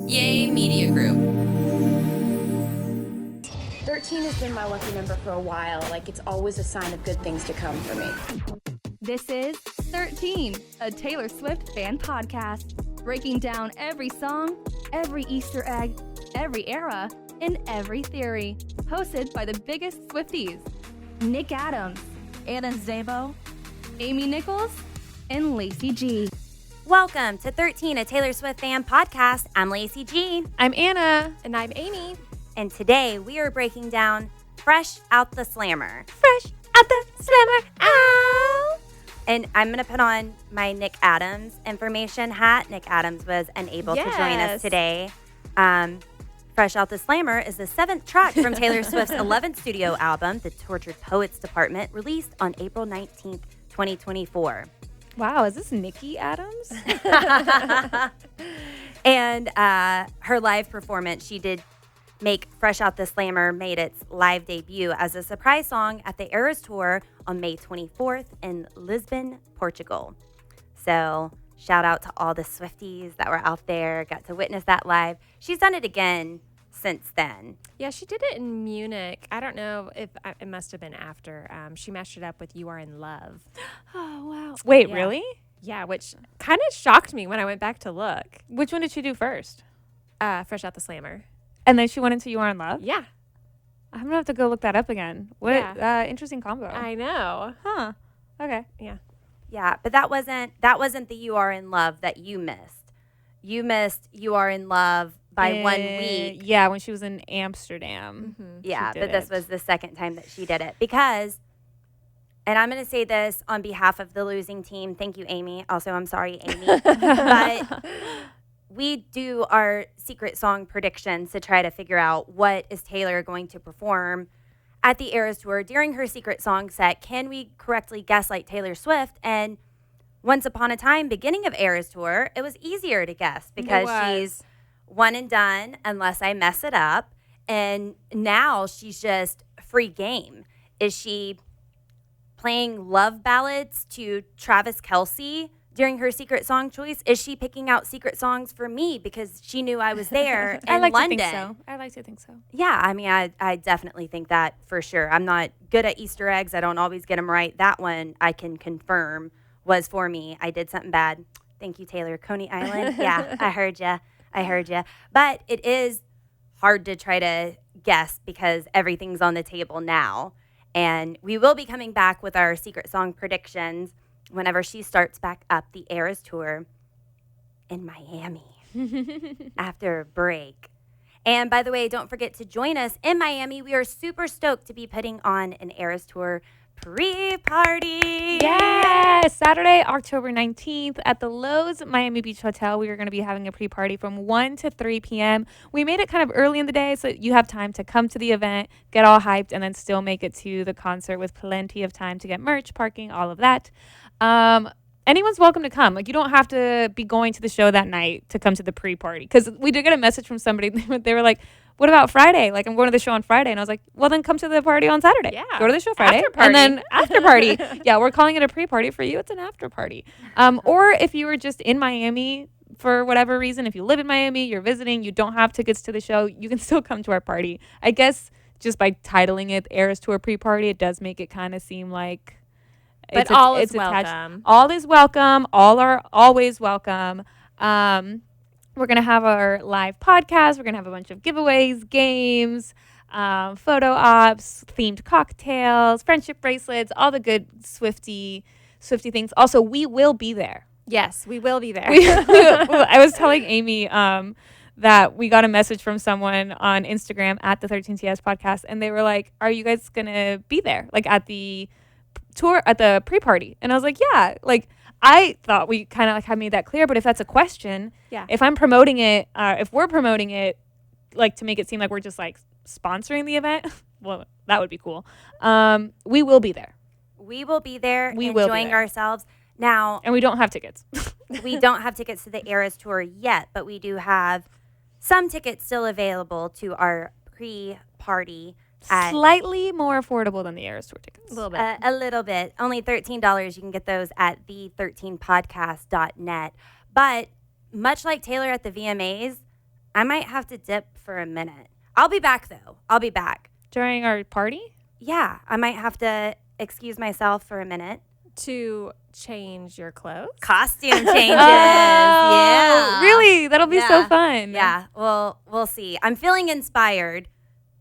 Yay Media Group. 13 has been my lucky number for a while. Like, it's always a sign of good things to come for me. This is 13, a Taylor Swift fan podcast, breaking down every song, every Easter egg, every era, and every theory. Hosted by the biggest Swifties, Nick Adams, Anna Szabo, Amy Nichols, and Lacey G. Welcome to 13, a Taylor Swift fan podcast. I'm Lacey G. I'm Anna. And I'm Amy. And today we are breaking down Fresh Out the Slammer. Fresh Out the Slammer. Ow! And I'm going to put on my Nick Adams information hat. Nick Adams was unable to join us today. Fresh Out the Slammer is the 7th track from Taylor Swift's 11th studio album, The Tortured Poets Department, released on April 19th, 2024. Wow, is this Nikki Adams? And her live performance, she did make Fresh Out the Slammer made its live debut as a surprise song at the Eras Tour on May 24th in Lisbon, Portugal. So shout out to all the Swifties that were out there, got to witness that live. She's done it again since then. Yeah, she did it in Munich. I don't know if it must have been after. She mashed it up with You Are in Love. Oh, wow. Wait, Yeah. really? Yeah, which kind of shocked me when I went back to look. Which one did she do first? Fresh Out the Slammer. And then she went into You Are in Love? Yeah. I'm going to have to go look that up again. What interesting combo. I know. Huh. Okay. Yeah, but that wasn't the You Are in Love that you missed. You missed You Are in Love by 1 week. Yeah, when she was in Amsterdam. Mm-hmm. Yeah, but this was the second time that she did it because, and I'm going to say this on behalf of the losing team. Thank you, Amy. Also, I'm sorry, Amy. But we do our secret song predictions to try to figure out what is Taylor going to perform at the Eras Tour during her secret song set. Can we correctly guess like Taylor Swift? And once upon a time, beginning of Eras Tour, it was easier to guess because she's one and done unless I mess it up. And now she's just free game. Is she playing love ballads to Travis Kelce during her secret song choice? Is she picking out secret songs for me because she knew I was there in I like London? to think so. I like to think so. Yeah, I mean, I definitely think that for sure. I'm not good at Easter eggs. I don't always get them right. That one I can confirm was for me. I did something bad. Thank you, Taylor. Coney Island. Yeah, I heard you. But it is hard to try to guess because everything's on the table now. And we will be coming back with our secret song predictions whenever she starts back up the Eras Tour in Miami after a break. And by the way, don't forget to join us in Miami. We are super stoked to be putting on an Eras Tour pre-party. Yes, Saturday, October 19th at the Loews Miami Beach Hotel. We are going to be having a pre-party from 1 to 3 p.m. We made it kind of early in the day so you have time to come to the event, get all hyped, and then still make it to the concert with plenty of time to get merch, parking, all of that. Anyone's welcome to come. Like, you don't have to be going to the show that night to come to the pre-party. Because we did get a message from somebody. They were like, what about Friday? Like, I'm going to the show on Friday. And I was like, well, then come to the party on Saturday. Yeah. Go to the show Friday. After party. And then after party. Yeah, we're calling it a pre-party. For you, it's an after party. Or if you were just in Miami for whatever reason, if you live in Miami, you're visiting, you don't have tickets to the show, you can still come to our party. I guess just by titling it Eras Tour pre-party, it does make it kind of seem like But all is attached. welcome. All is welcome. All are always welcome. We're going to have our live podcast. We're going to have a bunch of giveaways, games, photo ops, themed cocktails, friendship bracelets, all the good Swifty things. Also, we will be there. Yes, we will be there. I was telling Amy that we got a message from someone on Instagram at the 13TS podcast, and they were like, are you guys going to be there? Like at the tour, at the pre-party? And I was like, yeah. Like, I thought we kind of like had made that clear, but if that's a question, if I'm promoting it, if we're promoting it, like to make it seem like we're just like sponsoring the event, well, that would be cool. We will be there. We will be there We will be enjoying there. ourselves. Now, And we don't have tickets. we don't have tickets to the Eras Tour yet, but we do have some tickets still available to our pre-party. Slightly more affordable than the Eras Tour tickets. A little bit. A little bit. Only $13. You can get those at the13podcast.net. But much like Taylor at the VMAs, I might have to dip for a minute. I'll be back, though. I'll be back. During our party? Yeah, I might have to excuse myself for a minute. To change your clothes? Costume changes. Yeah. Really? That'll be so Yeah. fun. Yeah, well, we'll see. I'm feeling inspired.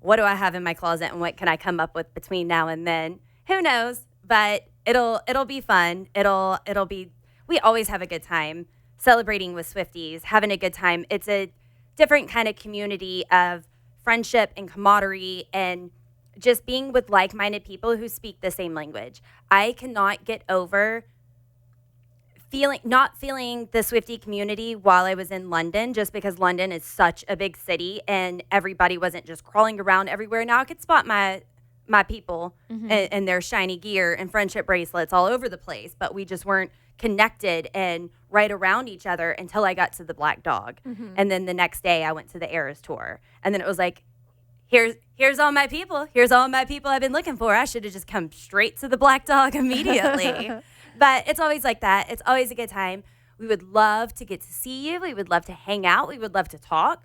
What do I have in my closet and what can I come up with between now and then? Who knows? But it'll be fun. It'll be, we always have a good time celebrating with Swifties, having a good time. It's a different kind of community of friendship and camaraderie and just being with like-minded people who speak the same language. I cannot get over not feeling the Swiftie community while I was in London, just because London is such a big city and everybody wasn't just crawling around everywhere. Now I could spot my people and their shiny gear and friendship bracelets all over the place, but we just weren't connected and right around each other until I got to the Black Dog. And then the next day I went to the Eras tour. And then it was like, here's all my people. Here's all my people I've been looking for. I should have just come straight to the Black Dog immediately. But it's always like that. It's always a good time. We would love to get to see you. We would love to hang out. We would love to talk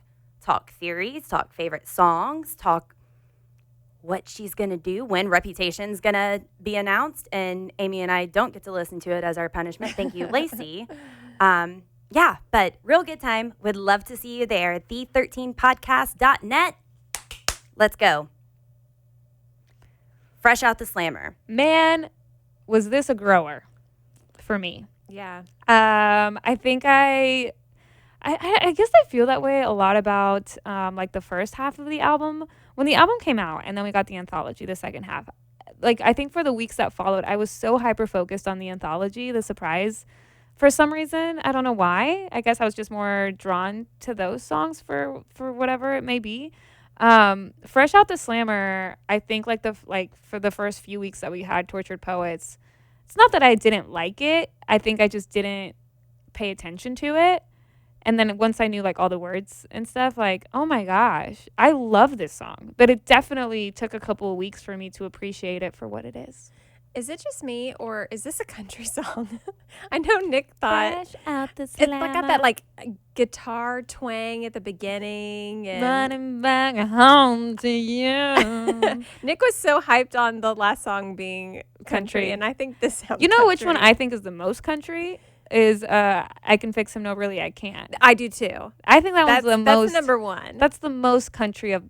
theories, talk favorite songs, talk what she's going to do, when Reputation's going to be announced. And Amy and I don't get to listen to it as our punishment. Thank you, Lacey. Yeah, but real good time. Would love to see you there. The13podcast.net. Let's go. Fresh out the slammer. Man, was this a grower for me. Yeah. I think I guess I feel that way a lot about like the first half of the album. When the album came out and then we got the anthology, the second half. Like I think for the weeks that followed, I was so hyper focused on the anthology, the surprise. For some reason, I don't know why. I guess I was just more drawn to those songs for whatever it may be. Fresh out the slammer, I think for the first few weeks that we had Tortured Poets, it's not that I didn't like it. I think I just didn't pay attention to it. And then once I knew like all the words and stuff, like, oh my gosh, I love this song. But it definitely took a couple of weeks for me to appreciate it for what it is. Is it just me, or is this a country song? I know Nick thought Fresh out the it's slammer, got that like guitar twang at the beginning. And running back home to you. Nick was so hyped on the last song being country, and I think this sounds You know which one country. I think is the most country? Is I Can Fix Him, No Really I Can't. I do too. I think that was the most. That's number one. That's the most country of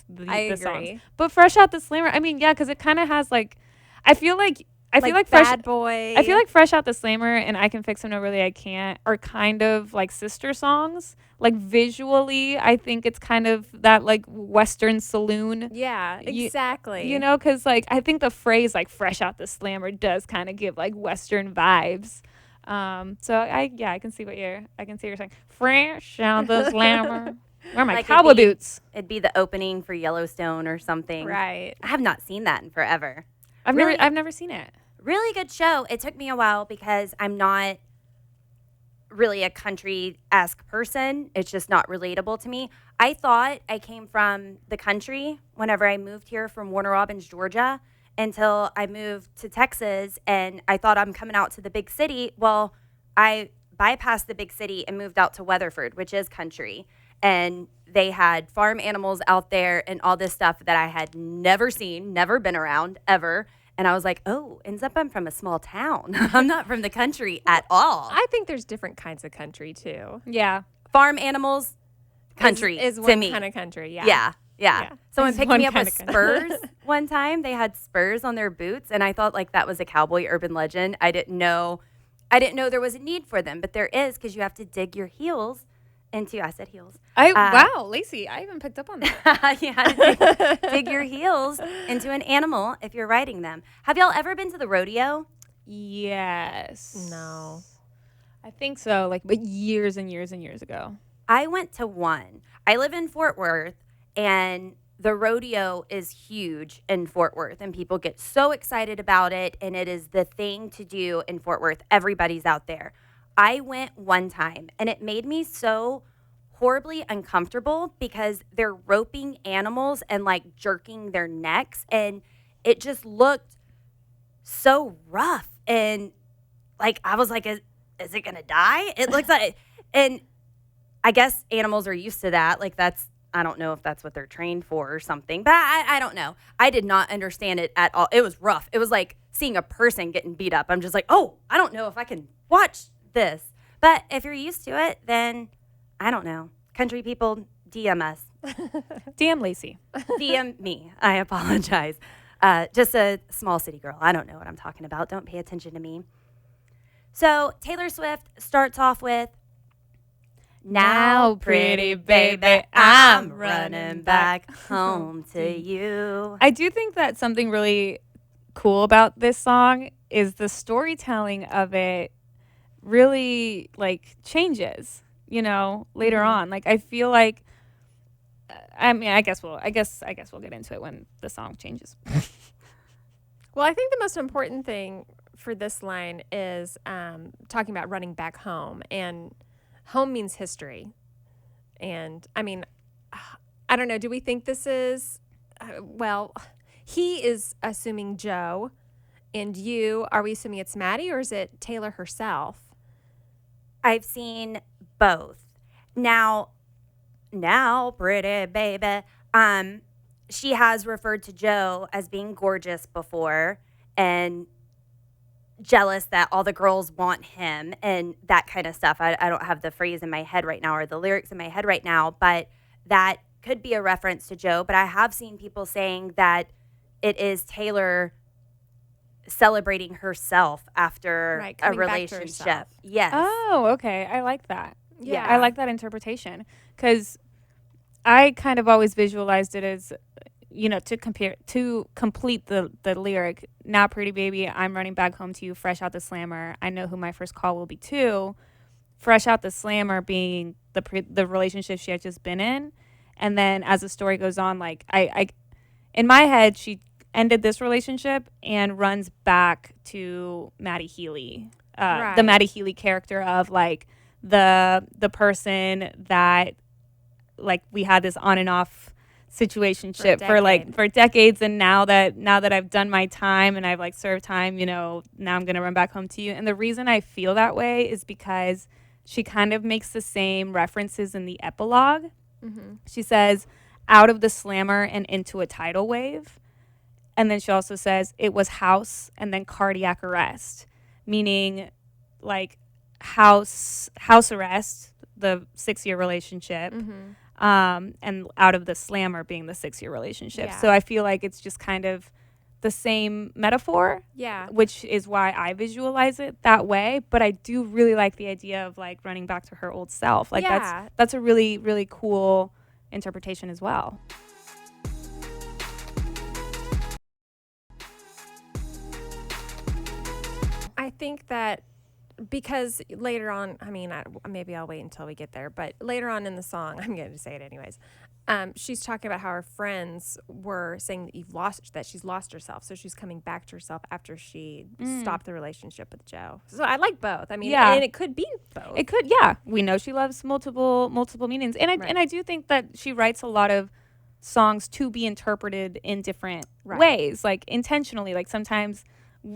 the I songs. agree. But Fresh Out the Slammer, I mean, yeah, because it kind of has like, I feel like Fresh. Bad Boy. I feel like Fresh Out the Slammer and I Can Fix Him, No Really I Can't are kind of like sister songs. Like visually, I think it's kind of that like Western saloon. Yeah, exactly. You know, because like I think the phrase like Fresh Out the Slammer does kind of give like Western vibes. So I can see what you're saying. Fresh Out the Slammer. Where are my Like cowboy boots? It'd be the opening for Yellowstone or something. Right. I have not seen that in forever. I've Really? never seen it. Really good show. It took me a while because I'm not really a country-esque person. It's just not relatable to me. I thought I came from the country whenever I moved here from Warner Robins, Georgia, until I moved to Texas, and I thought I'm coming out to the big city. Well, I bypassed the big city and moved out to Weatherford, which is country. And they had farm animals out there and all this stuff that I had never seen, never been around, ever. And I was like, oh, ends up I'm from a small town. I'm not from the country at all. I think there's different kinds of country too. Yeah. Farm animals, country is to one me. kind of country. Yeah. Yeah. Someone It's picked one me up kind with of country. spurs one time. They had spurs on their boots, and I thought like that was a cowboy urban legend. I didn't know there was a need for them, but there is, because you have to dig your heels into. I said heels. Wow, Lacey, I even picked up on that. You had to dig your heels into an animal if you're riding them. Have y'all ever been to the rodeo? Yes. No. I think so. Like, but years and years and years ago. I went to one. I live in Fort Worth, and the rodeo is huge in Fort Worth, and people get so excited about it, and it is the thing to do in Fort Worth. Everybody's out there. I went one time, and it made me so horribly uncomfortable because they're roping animals and like jerking their necks, and it just looked so rough. And like I was like, is it gonna die? It looks like it. And I guess animals are used to that. Like I don't know if that's what they're trained for or something, but I don't know. I did not understand it at all. It was rough. It was like seeing a person getting beat up. I'm just like, oh, I don't know if I can watch this. But if you're used to it, then I don't know. Country people, DM us. DM Lacey. DM me. I apologize. Just a small city girl. I don't know what I'm talking about. Don't pay attention to me. So Taylor Swift starts off with, now, pretty baby, I'm running back home to you. I do think that something really cool about this song is the storytelling of it really like changes, later on. Like I feel like I guess we'll get into it when the song changes. Well, I think the most important thing for this line is talking about running back home, and home means history. And I mean, I don't know. Do we think this is, he is assuming Joe, and are we assuming it's Maddie, or is it Taylor herself? I've seen both. Now, pretty baby. She has referred to Joe as being gorgeous before and jealous that all the girls want him and that kind of stuff. I don't have the phrase in my head right now or the lyrics in my head right now, but that could be a reference to Joe. But I have seen people saying that it is Taylor celebrating herself after Right, a coming back to relationship. herself. Yes. Oh, okay. I like that. Yeah. I like that interpretation because I kind of always visualized it as, to complete the lyric, now pretty baby, I'm running back home to you, fresh out the slammer. I know who my first call will be too. Fresh out the slammer being the relationship she had just been in. And then as the story goes on, like I in my head, she ended this relationship and runs back to Maddie Healy, Right. the Maddie Healy character of like the person that like we had this on and off situationship for decades, and now that I've done my time and I've like served time, now I'm gonna run back home to you. And the reason I feel that way is because she kind of makes the same references in the epilogue. Mm-hmm. She says, out of the slammer and into a tidal wave. And then she also says it was house and then cardiac arrest, meaning like house arrest, the 6-year relationship, and out of the slammer being the 6-year relationship. Yeah. So I feel like it's just kind of the same metaphor, Yeah. which is why I visualize it that way. But I do really like the idea of like running back to her old self. Like Yeah. that's a really, really cool interpretation as well. I think that because later on, maybe I'll wait until we get there, but later on in the song, I'm going to say it anyways. She's talking about how her friends were saying that she's lost herself. So she's coming back to herself after she stopped the relationship with Joe. So I like both. I mean, Yeah. and it could be both. It could, yeah. We know she loves multiple meanings, and I do think that she writes a lot of songs to be interpreted in different ways, like intentionally. Like sometimes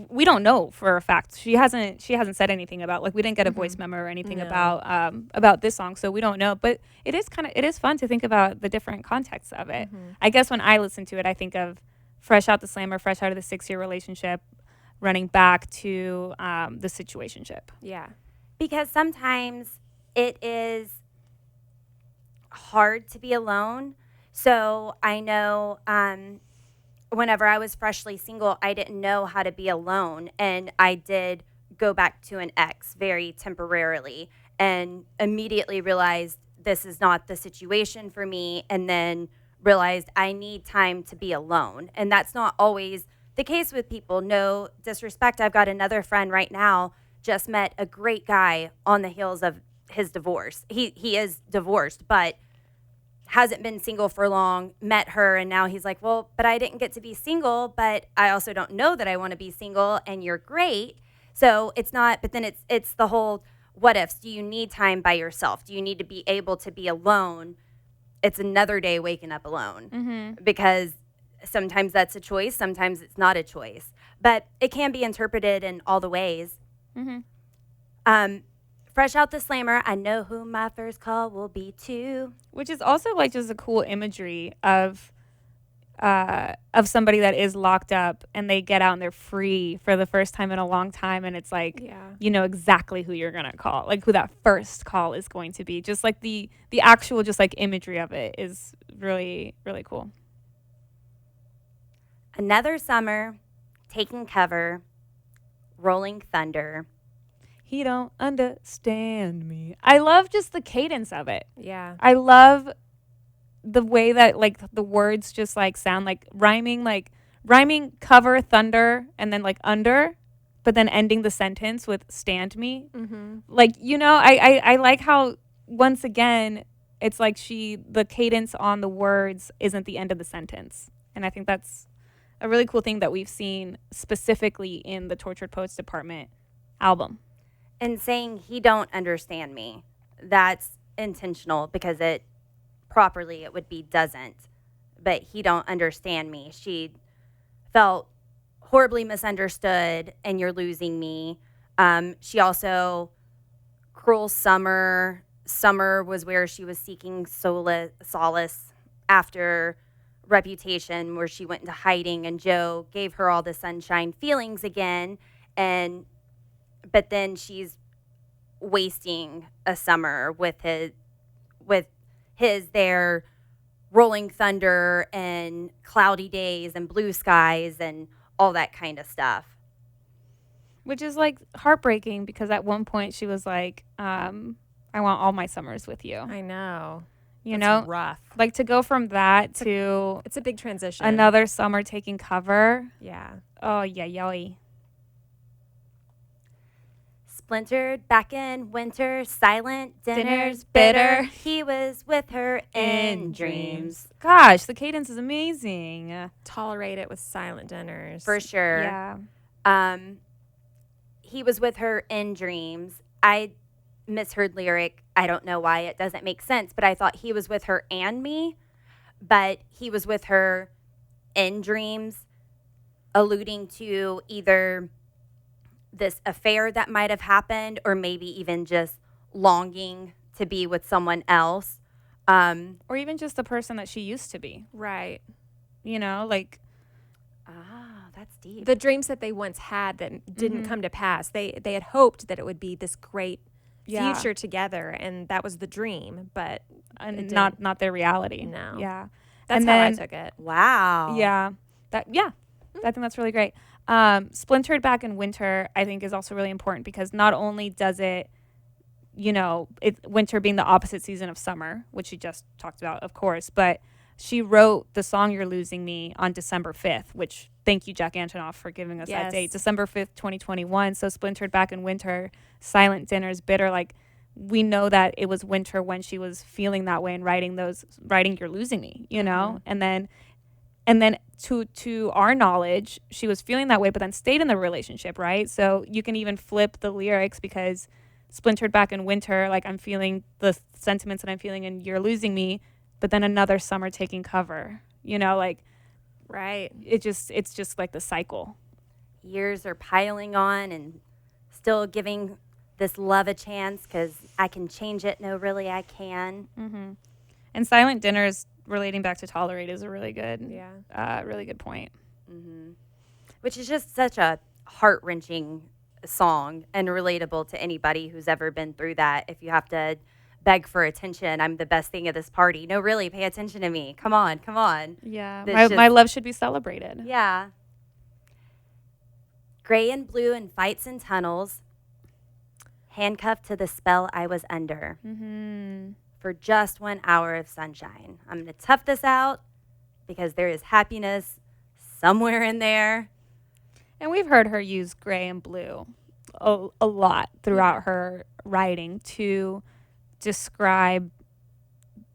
we don't know for a fact. She hasn't said anything about, like, we didn't get a voice memo or anything about this song, so we don't know. But it is fun to think about the different contexts of it. I guess when I listen to it, I think of fresh out the slammer, fresh out of the 6-year relationship, running back to the situationship. Yeah. Because sometimes it is hard to be alone. So I know whenever I was freshly single, I didn't know how to be alone. And I did go back to an ex very temporarily and immediately realized this is not the situation for me. And then realized I need time to be alone. And that's not always the case with people. No disrespect. I've got another friend right now, just met a great guy on the heels of his divorce. He is divorced, but hasn't been single for long, met her, and now he's like, well, but I didn't get to be single, but I also don't know that I want to be single, and you're great. So it's not, but then it's the whole what ifs. Do you need time by yourself? Do you need to be able to be alone? It's another day waking up alone because sometimes that's a choice, sometimes it's not a from Fresh out the slammer, I know who my first call will be to. Which is also like just a cool imagery of somebody that is locked up and they get out and they're free for the first time in a long time, and it's like you know exactly who you're gonna call, like who that first call is going to be. Just like the actual just like imagery of it is really, really cool. Another summer, taking cover, rolling thunder. He don't understand me. I love just the cadence of it. Yeah. I love the way that like the words just like sound like rhyming cover thunder and then like under, but then ending the sentence with stand me. Mm-hmm. Like, you know, I like how once again it's like the cadence on the words isn't the end of the sentence. And I think that's a really cool thing that we've seen specifically in the Tortured Poets Department album. And saying he don't understand me, that's intentional because it properly it would be doesn't, but he don't understand me. She felt horribly misunderstood and you're losing me. She also, cruel summer was where she was seeking solace after Reputation, where she went into hiding and Joe gave her all the sunshine feelings again, but then she's wasting a summer with his there rolling thunder and cloudy days and blue skies and all that kind of stuff. Which is like heartbreaking because at one point she was like, I want all my summers with you. I know. You That's know, rough. like to go from that to It's a big transition. another summer taking cover. Yeah. Oh, yeah, yoy. Splintered back in winter, silent dinners, Dinners bitter. bitter. He was with her in dreams. Gosh, the cadence is amazing. Tolerate it with silent dinners. For sure. Yeah. He was with her in dreams. I misheard lyric. I don't know why it doesn't make sense, but I thought he was with her and me, but he was with her in dreams, alluding to either this affair that might have happened or maybe even just longing to be with someone else. Or even just the person that she used to be. Right. You know, like, That's deep. The dreams that they once had that didn't come to pass. They had hoped that it would be this great future together, and that was the dream, but and not their reality. No. Yeah. that's And how then- I took it. Wow. Yeah. I think that's really great. Splintered back in winter, I think, is also really important because not only does it, you know, winter being the opposite season of summer, which she just talked about, of course, but she wrote the song You're Losing Me on December 5th, which thank you, Jack Antonoff, for giving us that date. December 5th, 2021. So Splintered back in winter, silent dinners, bitter. Like, we know that it was winter when she was feeling that way and writing You're Losing Me, you know? And then to our knowledge, she was feeling that way, but then stayed in the relationship, right? So you can even flip the lyrics because splintered back in winter, like I'm feeling the sentiments that I'm feeling in You're Losing Me, but then another summer taking cover, you know, like, Right. it's just like the cycle. Years are piling on and still giving this love a chance because I can change it. No, really, I can. Mm-hmm. And silent dinners relating back to Tolerate is a really good, really good point. Mm-hmm. Which is just such a heart-wrenching song and relatable to anybody who's ever been through that. If you have to beg for attention, I'm the best thing at this party. No, really, pay attention to me. Come on. Yeah, That's my love should be celebrated. Yeah. Gray and blue in fights and tunnels, handcuffed to the spell I was under. Mm-hmm. For just 1 hour of sunshine. I'm going to tough this out because there is happiness somewhere in there. And we've heard her use gray and blue a lot throughout her writing to describe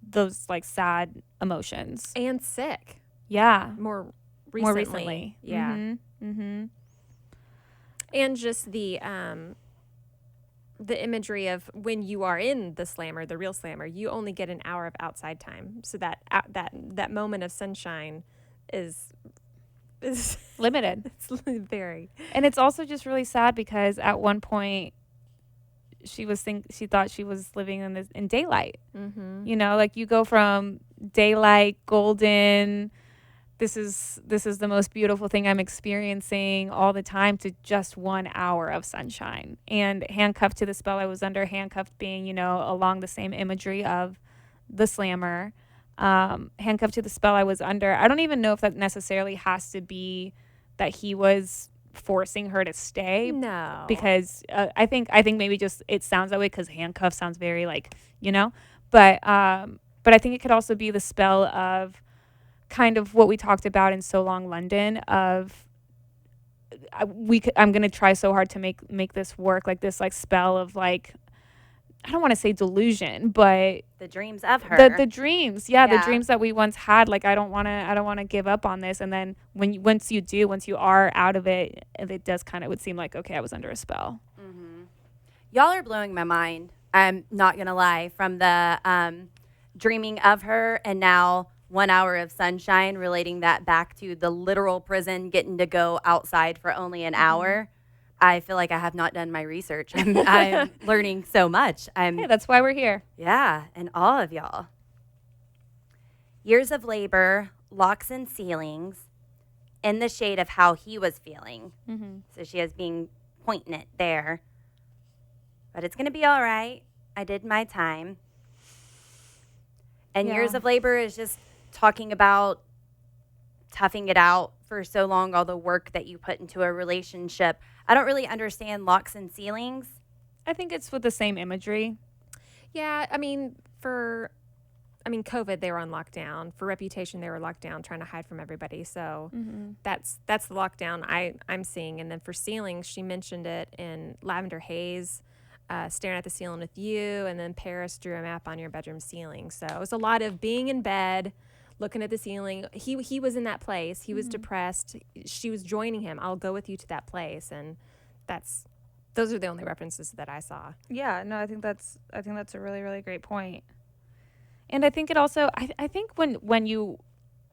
those like sad emotions. And sick. Yeah. More recently. More recently. Yeah. Mm-hmm. Mm-hmm. And just the imagery of when you are in the slammer, the real slammer, you only get an hour of outside time. So that moment of sunshine is Limited. it's very. And it's also just really sad because at one point she thought she was living in daylight. Mm-hmm. You know, like you go from daylight, golden, this is the most beautiful thing I'm experiencing all the time, to just 1 hour of sunshine. And handcuffed to the spell I was under, handcuffed being, you know, along the same imagery of the slammer. Handcuffed to the spell I was under. I don't even know if that necessarily has to be that he was forcing her to stay. No. Because I think maybe just it sounds that way because handcuff sounds very like, you know. But I think it could also be the spell of kind of what we talked about in So Long London of I'm going to try so hard to make this work, like this like spell of like, I don't want to say delusion, but The dreams of her. the dreams, the Yeah. dreams that we once had. Like I don't want to give up on this. And then once you are out of it, it does kind of would seem like, okay, I was under a spell. Mm-hmm. Y'all are blowing my mind. I'm not gonna lie. From the dreaming of her, and now 1 hour of sunshine, relating that back to the literal prison, getting to go outside for only an hour. I feel like I have not done my research. I'm learning so much. Hey, that's why we're here. Yeah, and all of y'all. Years of labor, locks and ceilings, in the shade of how he was feeling. Mm-hmm. So she is being poignant there. But it's going to be all right. I did my time. And Yeah. years of labor is just talking about toughing it out for so long, all the work that you put into a relationship. I don't really understand locks and ceilings. I think it's with the same imagery. Yeah, I mean, COVID, they were on lockdown. For Reputation, they were locked down, trying to hide from everybody. So that's the lockdown I'm seeing. And then for ceilings, she mentioned it in Lavender Haze, staring at the ceiling with you, and then Paris drew a map on your bedroom ceiling. So it was a lot of being in bed, looking at the ceiling. He was in that place. He was depressed. She was joining him. I'll go with you to that place. And those are the only references that I saw. Yeah, no, I think that's a really, really great point. And I think it also, I think when you,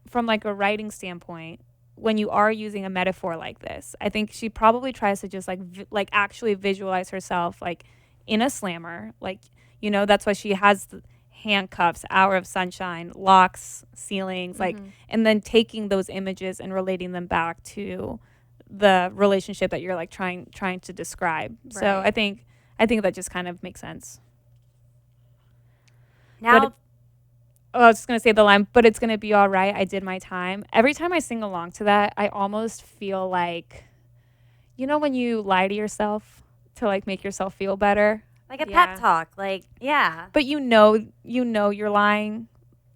from like a writing standpoint, when you are using a metaphor like this, I think she probably tries to just like actually visualize herself like in a slammer, like, you know, that's why she has the handcuffs, hour of sunshine, locks, ceilings, like, and then taking those images and relating them back to the relationship that you're like trying to describe. Right. So I think that just kind of makes sense. Now, I was just going to say the line, but it's going to be all right. I did my time. Every time I sing along to that, I almost feel like, you know, when you lie to yourself to like make yourself feel better. like a pep talk, like, yeah. But you know you're lying.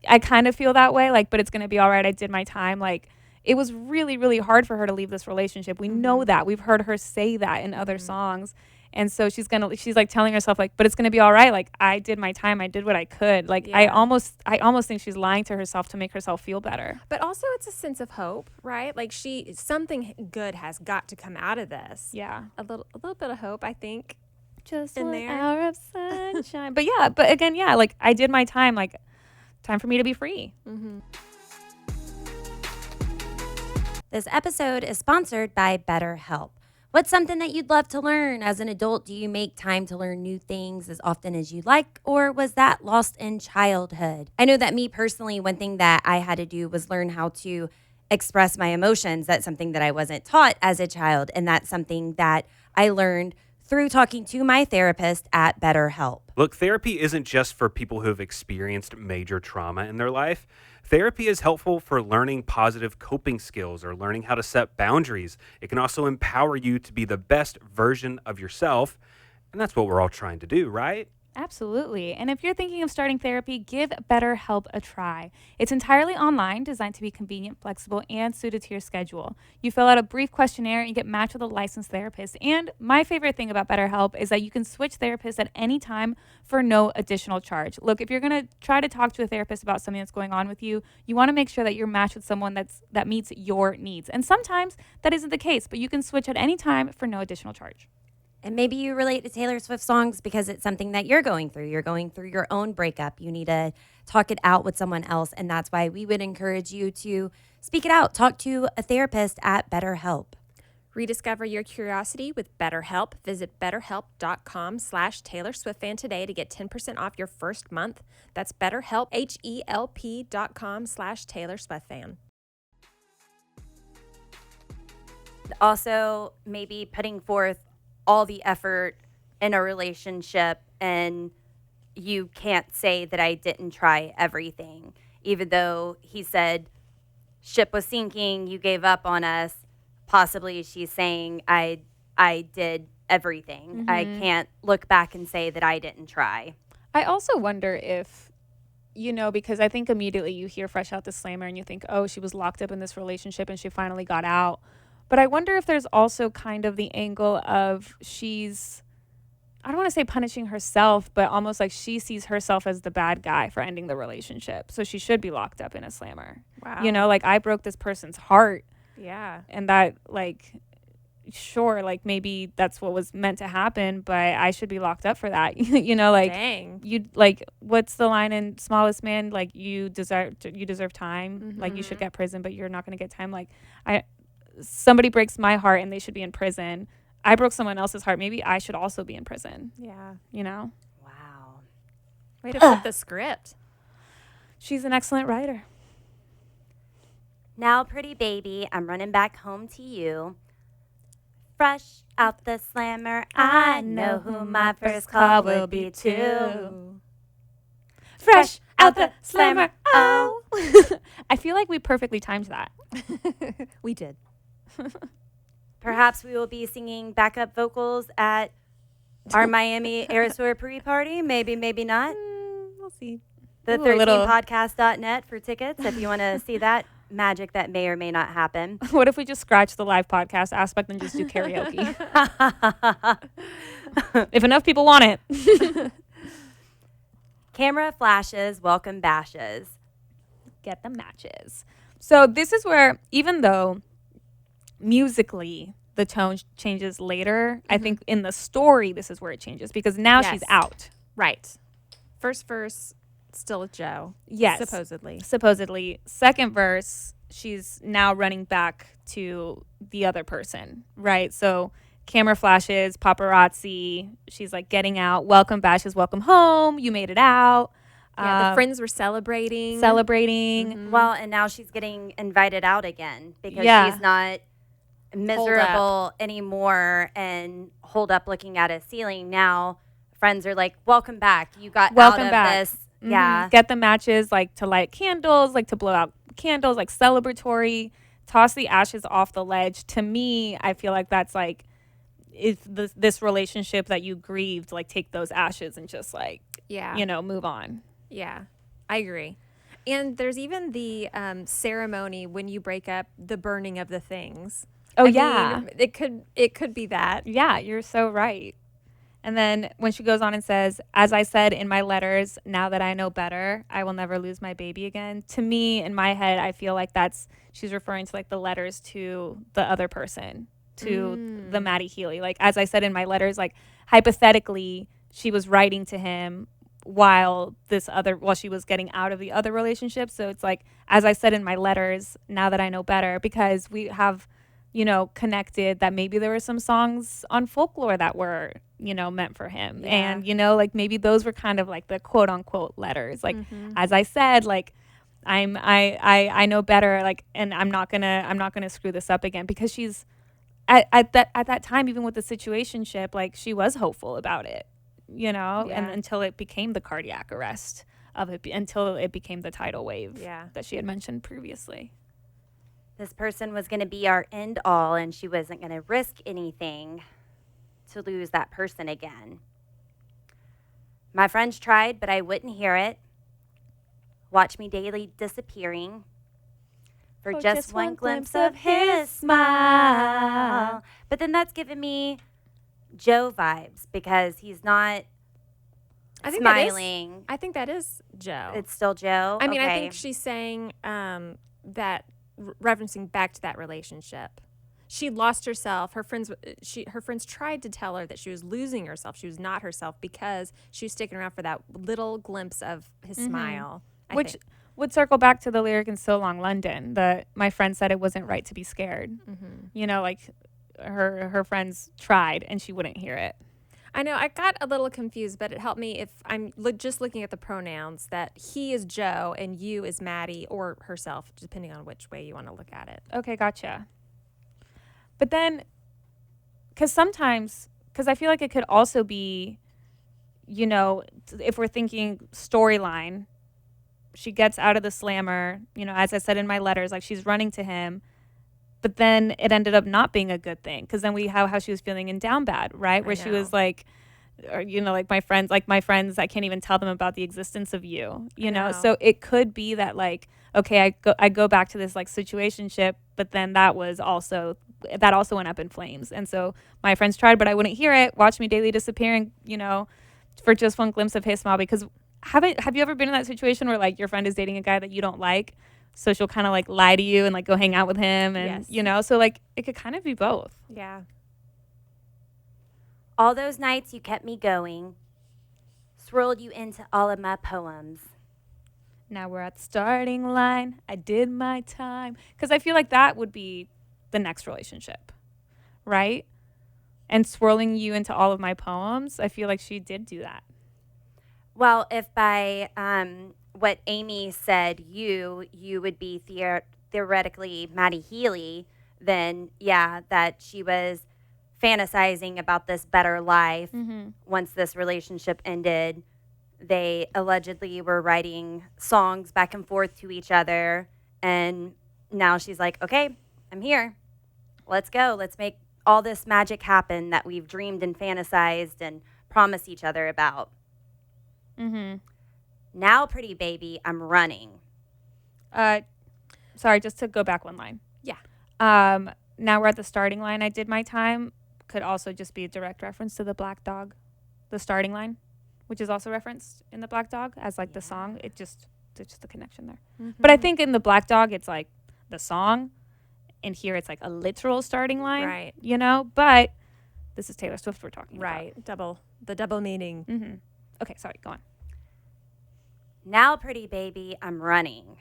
I kind of feel that way, like, but it's going to be all right. I did my time. Like, it was really, really hard for her to leave this relationship. We know that. We've heard her say that in other songs. And so she's like telling herself like, but it's going to be all right. Like, I did my time. I did what I could. Like, I almost think she's lying to herself to make herself feel better. But also it's a sense of hope, right? Like something good has got to come out of this. Yeah. A little bit of hope, I think. Just in 1 there. hour of sunshine. but again, like I did my time, like time for me to be free. This episode is sponsored by BetterHelp. What's something that you'd love to learn? As an adult, do you make time to learn new things as often as you like, or was that lost in childhood? I know that me personally, one thing that I had to do was learn how to express my emotions. That's something that I wasn't taught as a child, and that's something that I learned through talking to my therapist at BetterHelp. Look, therapy isn't just for people who have experienced major trauma in their life. Therapy is helpful for learning positive coping skills or learning how to set boundaries. It can also empower you to be the best version of yourself. And that's what we're all trying to do, right? Absolutely. And if you're thinking of starting therapy, give BetterHelp a try. It's entirely online, designed to be convenient, flexible, and suited to your schedule. You fill out a brief questionnaire and you get matched with a licensed therapist. And my favorite thing about BetterHelp is that you can switch therapists at any time for no additional charge. Look, if you're going to try to talk to a therapist about something that's going on with you, you want to make sure that you're matched with someone that meets your needs. And sometimes that isn't the case, but you can switch at any time for no additional charge. And maybe you relate to Taylor Swift songs because it's something that you're going through. You're going through your own breakup. You need to talk it out with someone else. And that's why we would encourage you to speak it out. Talk to a therapist at BetterHelp. Rediscover your curiosity with BetterHelp. Visit betterhelp.com/Taylor Swift fan today to get 10% off your first month. That's BetterHelp, HELP.com/Taylor Swift fan. Also, maybe putting forth all the effort in a relationship, and you can't say that I didn't try everything, even though he said ship was sinking, you gave up on us. Possibly she's saying I did everything. I can't look back and say that I didn't try. I also wonder if, because I think immediately you hear fresh out the slammer and you think, oh, she was locked up in this relationship and she finally got out. But I wonder if there's also kind of the angle of she's, I don't want to say punishing herself, but almost like she sees herself as the bad guy for ending the relationship. So she should be locked up in a slammer. Wow. Like I broke this person's heart. Yeah. And that, sure, maybe that's what was meant to happen, but I should be locked up for that. Dang. What's the line in Smallest Man? You deserve time. You should get prison, but you're not going to get time. Somebody breaks my heart and they should be in prison. I broke someone else's heart. Maybe I should also be in prison. Yeah. Wow. Way to flip the script. She's an excellent writer. Now, pretty baby, I'm running back home to you. Fresh out the slammer, I know who my first call will be to. Fresh out the slammer, oh. I feel like we perfectly timed that. We did. Perhaps we will be singing backup vocals at our Miami Aerosaur pre-party. Maybe, maybe not. We'll see. The 13podcast.net for tickets if you want to see that magic that may or may not happen. What if we just scratch the live podcast aspect and just do karaoke? If enough people want it. Camera flashes, welcome bashes. Get the matches. So this is where, even though musically the tone changes later, I think in the story this is where it changes because now she's out. Right. First verse, still Joe. Yes. Supposedly. Second verse, she's now running back to the other person, right? So camera flashes, paparazzi, she's getting out, welcome bashes, welcome home, you made it out. Yeah, the friends were celebrating. Well, and now she's getting invited out again because she's not miserable anymore and holed up looking at a ceiling. Now friends are like, welcome back. You got out of this. Yeah. Get the matches, to light candles, to blow out candles, celebratory, toss the ashes off the ledge. To me, I feel like that's if this relationship that you grieved, take those ashes and just move on. Yeah, I agree. And there's even the ceremony when you break up, the burning of the things. Oh, I yeah. mean, it could be that. Yeah, you're so right. And then when she goes on and says, as I said in my letters, now that I know better, I will never lose my baby again. To me, in my head, I feel like she's referring to the letters to the other person, to the Maddie Healy. As I said in my letters, hypothetically, she was writing to him while she was getting out of the other relationship. So it's as I said in my letters, now that I know better, because we have, connected that maybe there were some songs on Folklore that were, meant for him. Yeah. And, maybe those were kind of the quote unquote letters. As I said, I know better, and I'm not gonna screw this up again, because she's at that time, even with the situationship, she was hopeful about it. And until it became the cardiac arrest of it, until it became the tidal wave that she had mentioned previously. This person was going to be our end all, and she wasn't going to risk anything to lose that person again. My friends tried, but I wouldn't hear it. Watch me daily disappearing for just one glimpse of his smile. But then that's giving me Joe vibes, because he's not smiling. I think that is Joe. It's still Joe? I mean, okay. I think she's saying that, referencing back to that relationship. She lost herself. Her friends tried to tell her that she was losing herself. She was not herself because she was sticking around for that little glimpse of his smile. Which would circle back to the lyric in So Long London, my friend said it wasn't right to be scared. her friends tried and she wouldn't hear it. I know I got a little confused, but it helped me if I'm just looking at the pronouns that he is Joe and you is Maddie or herself, depending on which way you want to look at it. Okay, gotcha. But then, because I feel like it could also be, you know, if we're thinking storyline, she gets out of the slammer, you know, as I said in my letters, like she's running to him, but then it ended up not being a good thing. Because then we have how she was feeling in Down Bad, right? Where she was like, or, you know, like my friends, I can't even tell them about the existence of you, you know? So it could be that like, okay, I go back to this like situationship, but then that also went up in flames. And so my friends tried, but I wouldn't hear it. Watch me daily disappearing, you know, for just one glimpse of his smile. Because have you ever been in that situation where like your friend is dating a guy that you don't like? So she'll kind of like lie to you and like go hang out with him and, you know, so like it could kind of be both. Yeah. All those nights you kept me going, swirled you into all of my poems. Now we're at the starting line. I did my time. Because I feel like that would be the next relationship, right? And swirling you into all of my poems, I feel like she did do that. Well, if by what Amy said, you would be theoretically Maddie Healy, then yeah, that she was fantasizing about this better life once this relationship ended. They allegedly were writing songs back and forth to each other, and now she's like, okay, I'm here. Let's go. Let's make all this magic happen that we've dreamed and fantasized and promised each other about. Now, pretty baby, I'm running. Sorry, just to go back one line. Yeah. Now we're at the starting line. I did my time. Could also just be a direct reference to the Black Dog, the starting line, which is also referenced in the Black Dog as like the song. There's just a connection there. But I think in the Black Dog, it's like the song, and here it's like a literal starting line, Right. You know. But this is Taylor Swift we're talking Right. The double meaning. Okay, sorry, go on. Now, pretty baby, I'm running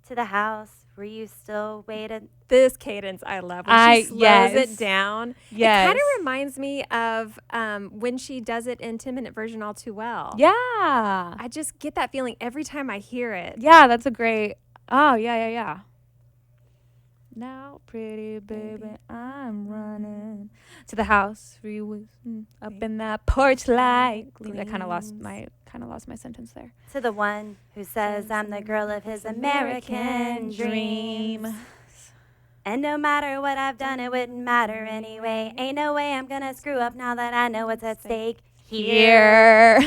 to the house where you still waited. This cadence I love. When she slows it down. Yes. It kind of reminds me of when she does it in 10-minute version all too well. Yeah. I just get that feeling every time I hear it. Yeah, that's a great. Oh, yeah. Now, pretty baby, I'm running to the house where you was up in that porch light. I kind of lost my sentence there. To the one who says I'm the girl of his American dream. And no matter what I've done, it wouldn't matter anyway. Ain't no way I'm gonna screw up now that I know what's at stake here.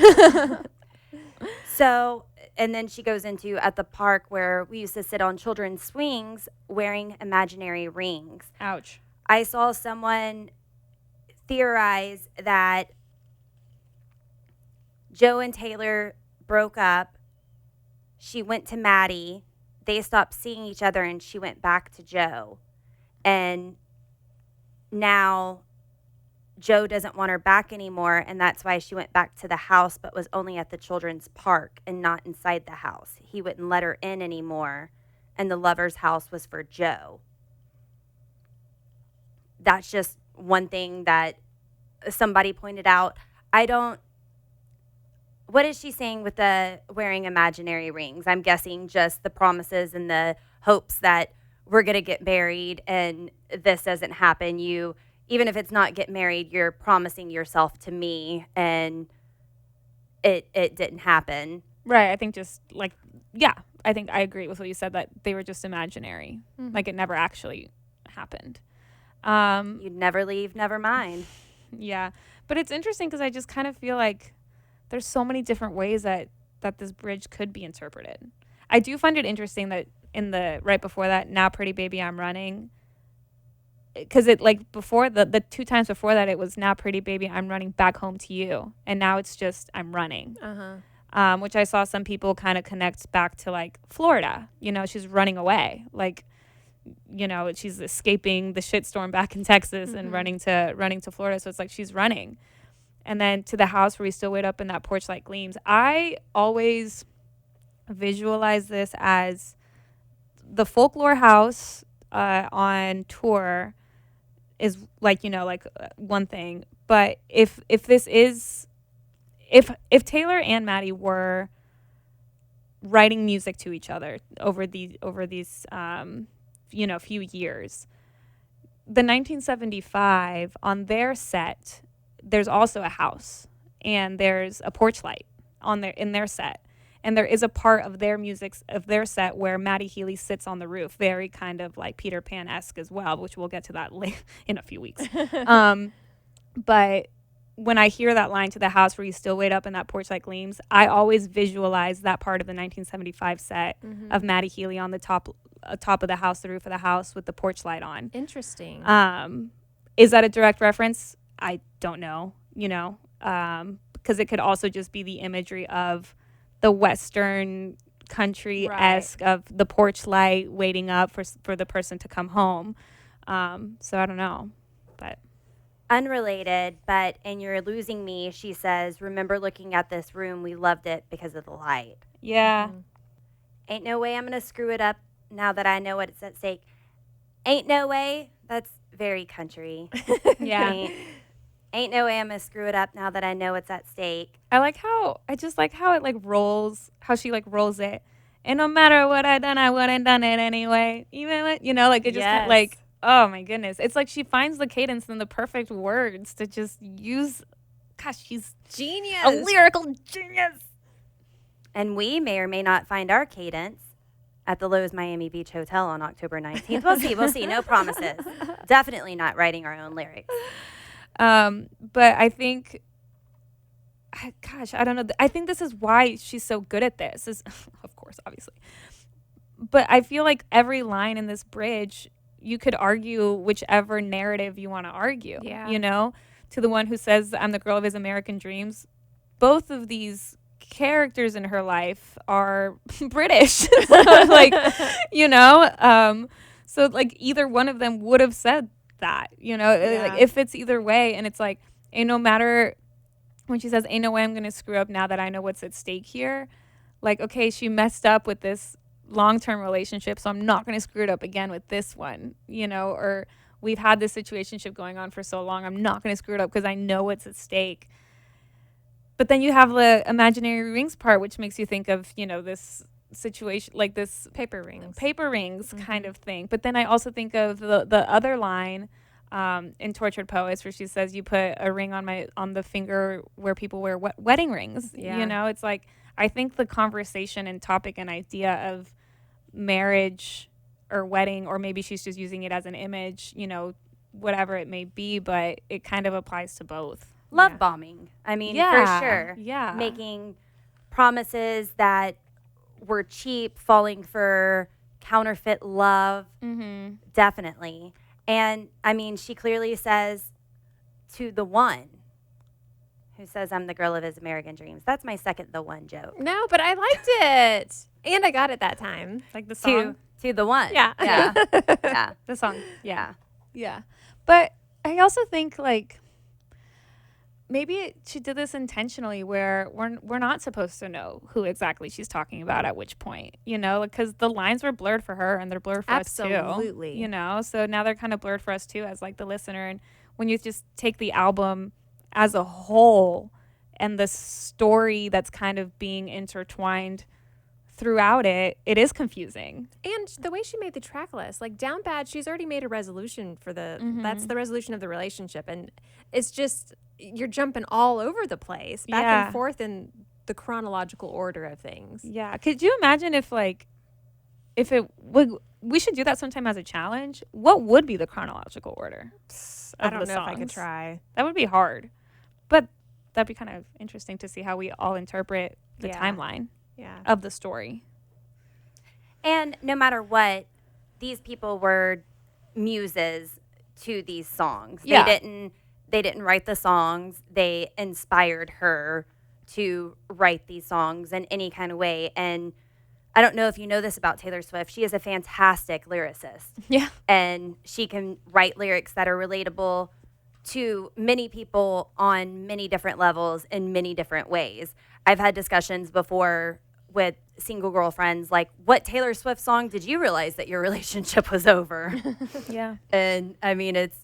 So, and then she goes into at the park where we used to sit on children's swings wearing imaginary rings. Ouch. I saw someone theorize that Joe and Taylor broke up. She went to Maddie. They stopped seeing each other, and she went back to Joe. And now Joe doesn't want her back anymore, and that's why she went back to the house but was only at the children's park and not inside the house. He wouldn't let her in anymore, and the lover's house was for Joe. That's just one thing that somebody pointed out. What is she saying with the wearing imaginary rings? I'm guessing just the promises and the hopes that we're going to get married and this doesn't happen. Even if it's not get married, you're promising yourself to me, and it didn't happen. Right. I think just like, yeah, I think I agree with what you said, that they were just imaginary. Like it never actually happened. You'd never leave, never mind. Yeah. But it's interesting because I just kind of feel like there's so many different ways that this bridge could be interpreted. I do find it interesting that in the right before that, now pretty baby, I'm running. Because it like before the two times before that, it was now pretty baby, I'm running back home to you. And now it's just I'm running. Which I saw some people kind of connect back to like Florida. You know, she's running away. Like, you know, she's escaping the shitstorm back in Texas and running to Florida. So it's like she's running. And then to the house where we still wait up in that porch light gleams. I always visualize this as the folklore house on tour is like, one thing. But if this is, if Taylor and Maddie were writing music to each other over these few years, the 1975 on their set, there's also a house and there's a porch light in their set. And there is a part of their set where Maddie Healy sits on the roof, very kind of like Peter Pan-esque as well, which we'll get to that in a few weeks. But when I hear that line, to the house where you still wait up and that porch light gleams, I always visualize that part of the 1975 set of Maddie Healy on the top of the house, the roof of the house with the porch light on. Interesting. Is that a direct reference? I don't know, because it could also just be the imagery of the Western country-esque of the porch light waiting up for the person to come home. So I don't know, but. Unrelated, but in You're Losing Me, she says, remember looking at this room, we loved it because of the light. Yeah. Ain't no way I'm going to screw it up now that I know what's at stake. Ain't no way. That's very country. Yeah. Ain't no way I'm going to screw it up now that I know what's at stake. I just like how it like rolls, how she like rolls it. And no matter what I done, I wouldn't done it anyway. Even when, like it just kind of like, oh my goodness. It's like she finds the cadence and the perfect words to just use. Gosh, she's genius. A lyrical genius. And we may or may not find our cadence at the Loews Miami Beach Hotel on October 19th. We'll see. No promises. Definitely not writing our own lyrics. But I think, gosh, I don't know. I think this is why she's so good at this, is, of course, obviously. But I feel like every line in this bridge, you could argue whichever narrative you want to argue, to the one who says, I'm the girl of his American dreams. Both of these characters in her life are British. So like either one of them would have said that, like if it's either way. And it's like, ain't no matter, when she says, ain't no way I'm going to screw up now that I know what's at stake here. Like, okay, she messed up with this long-term relationship, so I'm not going to screw it up again with this one, or we've had this situationship going on for so long, I'm not going to screw it up because I know what's at stake. But then you have the imaginary rings part, which makes you think of, this situation, like this paper rings kind of thing. But then I also think of the other line in Tortured Poets where she says, you put a ring on the finger where people wear wedding rings. It's like, I think the conversation and topic and idea of marriage or wedding, or maybe she's just using it as an image, whatever it may be, but it kind of applies to both. Love bombing. I mean, for sure. Yeah. Making promises that were cheap, falling for counterfeit love. Mm-hmm. Definitely. And I mean, she clearly says to the one who says, I'm the girl of his American dreams. That's my second the one joke. No, but I liked it. And I got it that time. Like the song? To the one. Yeah. Yeah. Yeah. The song. Yeah. Yeah. But I also think, like, maybe she did this intentionally where we're not supposed to know who exactly she's talking about at which point, because the lines were blurred for her and they're blurred for us too. Absolutely. So now they're kind of blurred for us too as like the listener. And when you just take the album as a whole and the story that's kind of being intertwined throughout it is confusing. And the way she made the track list, like Down Bad, she's already made a resolution for that's the resolution of the relationship. And it's just, you're jumping all over the place, back and forth in the chronological order of things. Yeah. Could you imagine if it would, we should do that sometime as a challenge. What would be the chronological order? I don't know if I could try. That would be hard, but that'd be kind of interesting to see how we all interpret the timeline of the story. And no matter what, these people were muses to these songs. Yeah. They didn't write the songs. They inspired her to write these songs in any kind of way. And I don't know if you know this about Taylor Swift. She is a fantastic lyricist. Yeah. And she can write lyrics that are relatable to many people on many different levels in many different ways. I've had discussions before with single girlfriends, like, what Taylor Swift song did you realize that your relationship was over? Yeah. And I mean, it's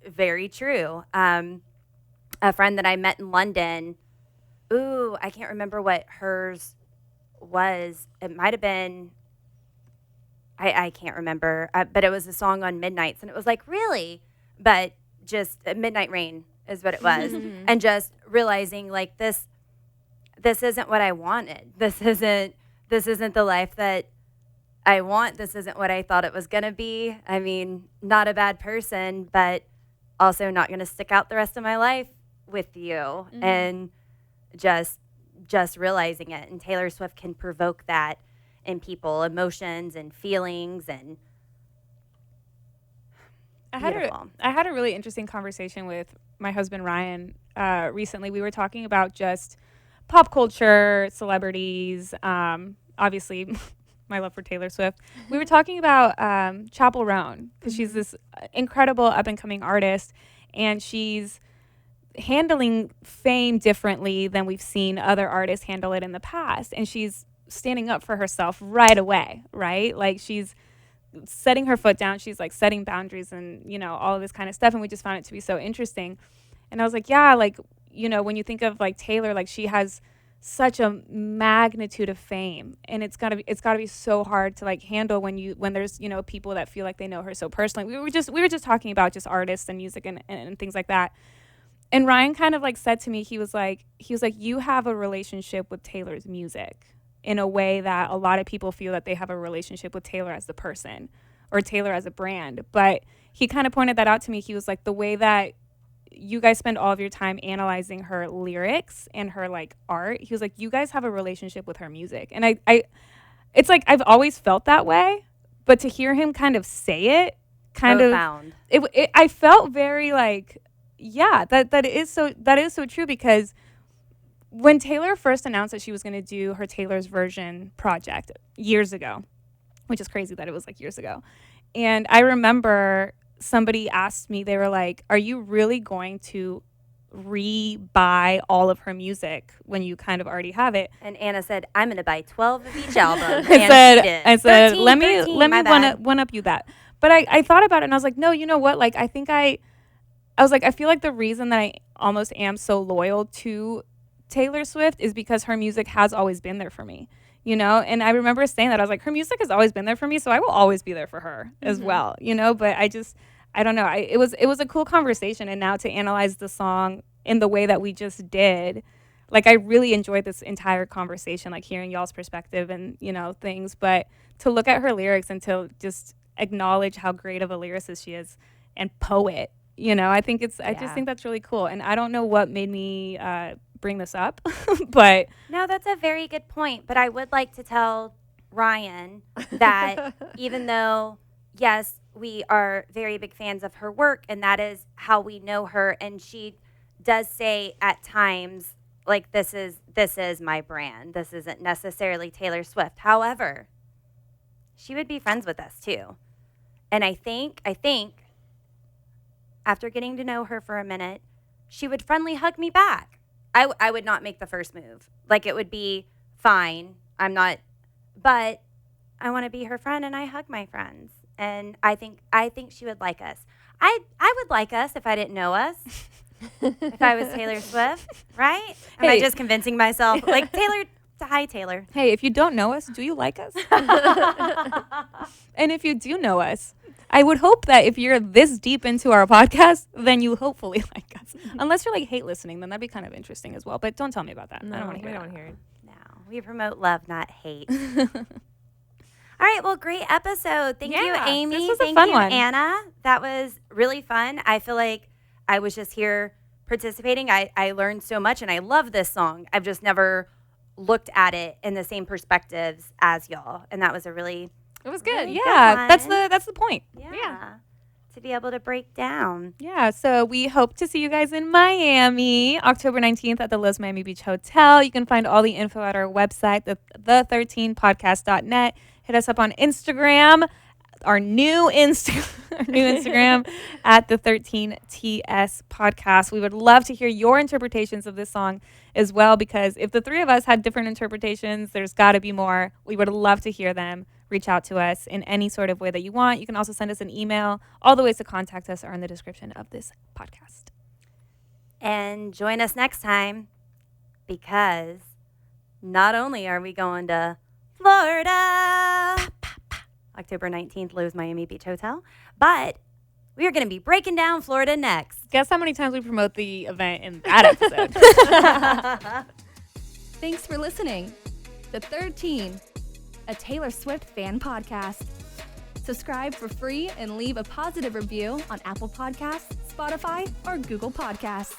very true. A friend that I met in London, I can't remember what hers was. It might have been, I can't remember, but it was a song on Midnights, and it was like, really? But just Midnight Rain is what it was. And just realizing like this isn't what I wanted. This isn't the life that I want. This isn't what I thought it was going to be. I mean, not a bad person, but also not going to stick out the rest of my life with you. And just realizing it. And Taylor Swift can provoke that in people, emotions and feelings, and I had a really interesting conversation with my husband Ryan recently. We were talking about just pop culture, celebrities, obviously my love for Taylor Swift. We were talking about Chappell Roan, because she's this incredible up-and-coming artist, and she's handling fame differently than we've seen other artists handle it in the past. And she's standing up for herself right away, right? Like, she's setting her foot down. She's like setting boundaries and, you know, all of this kind of stuff. And we just found it to be so interesting. And I was like, yeah, like, you know, when you think of like Taylor, like she has such a magnitude of fame, and it's gotta be so hard to like handle when there's, you know, people that feel like they know her so personally. We were just talking about just artists and music and things like that. And Ryan kind of like said to me, he was like, you have a relationship with Taylor's music in a way that a lot of people feel that they have a relationship with Taylor as the person or Taylor as a brand. But he kind of pointed that out to me. He was like, the way that you guys spend all of your time analyzing her lyrics and her like art, he was like, you guys have a relationship with her music. And I it's like, I've always felt that way, but to hear him kind of say it I felt very like, yeah, that is so true, because when Taylor first announced that she was going to do her Taylor's Version project years ago, which is crazy that it was like years ago, and I remember somebody asked me, they were like, are you really going to re-buy all of her music when you kind of already have it? And Anna said, I'm going to buy 12 of each album. I said, 13, let me one up you that. But I thought about it, and I was like, no, you know what? Like, I was like, I feel like the reason that I almost am so loyal to Taylor Swift is because her music has always been there for me, you know? And I remember saying that. I was like, her music has always been there for me, so I will always be there for her as well, you know? But I don't know. It was a cool conversation, and now to analyze the song in the way that we just did, like, I really enjoyed this entire conversation, like hearing y'all's perspective and, you know, things. But to look at her lyrics and to just acknowledge how great of a lyricist she is and poet, you know, I just think that's really cool. And I don't know what made me bring this up, but no, that's a very good point. But I would like to tell Ryan that even though, yes, we are very big fans of her work, and that is how we know her, and she does say at times, like, this is my brand. This isn't necessarily Taylor Swift. However, she would be friends with us too. And I think after getting to know her for a minute, she would friendly hug me back. I would not make the first move. Like, it would be fine. But I want to be her friend, and I hug my friends. And I think she would like us. I would like us if I didn't know us. If I was Taylor Swift, right? Am I just convincing myself? Like, Taylor, hi, Taylor. Hey, if you don't know us, do you like us? And if you do know us, I would hope that if you're this deep into our podcast, then you hopefully like us. Unless you're like hate listening, then that'd be kind of interesting as well. But don't tell me about that. No, I don't want to hear it. No, we promote love, not hate. All right, well, great episode. Thank you, Amy. This was Thank a fun you, one. Anna. That was really fun. I feel like I was just here participating. I learned so much, and I love this song. I've just never looked at it in the same perspectives as y'all, and that was a really It was good. really Yeah, good that's the point. yeah. To be able to break down. Yeah, so we hope to see you guys in Miami, October 19th at the Loews Miami Beach Hotel. You can find all the info at our website, the13podcast.net. Hit us up on Instagram, our new Instagram at the 13TS podcast. We would love to hear your interpretations of this song as well, because if the three of us had different interpretations, there's got to be more. We would love to hear them. reach out to us in any sort of way that you want. You can also send us an email. All the ways to contact us are in the description of this podcast. And join us next time, because not only are we going to Florida, October 19th, Loews Miami Beach Hotel, but we are going to be breaking down Florida next. Guess how many times we promote the event in that episode? Thanks for listening. The 13, a Taylor Swift fan podcast. Subscribe for free and leave a positive review on Apple Podcasts, Spotify, or Google Podcasts.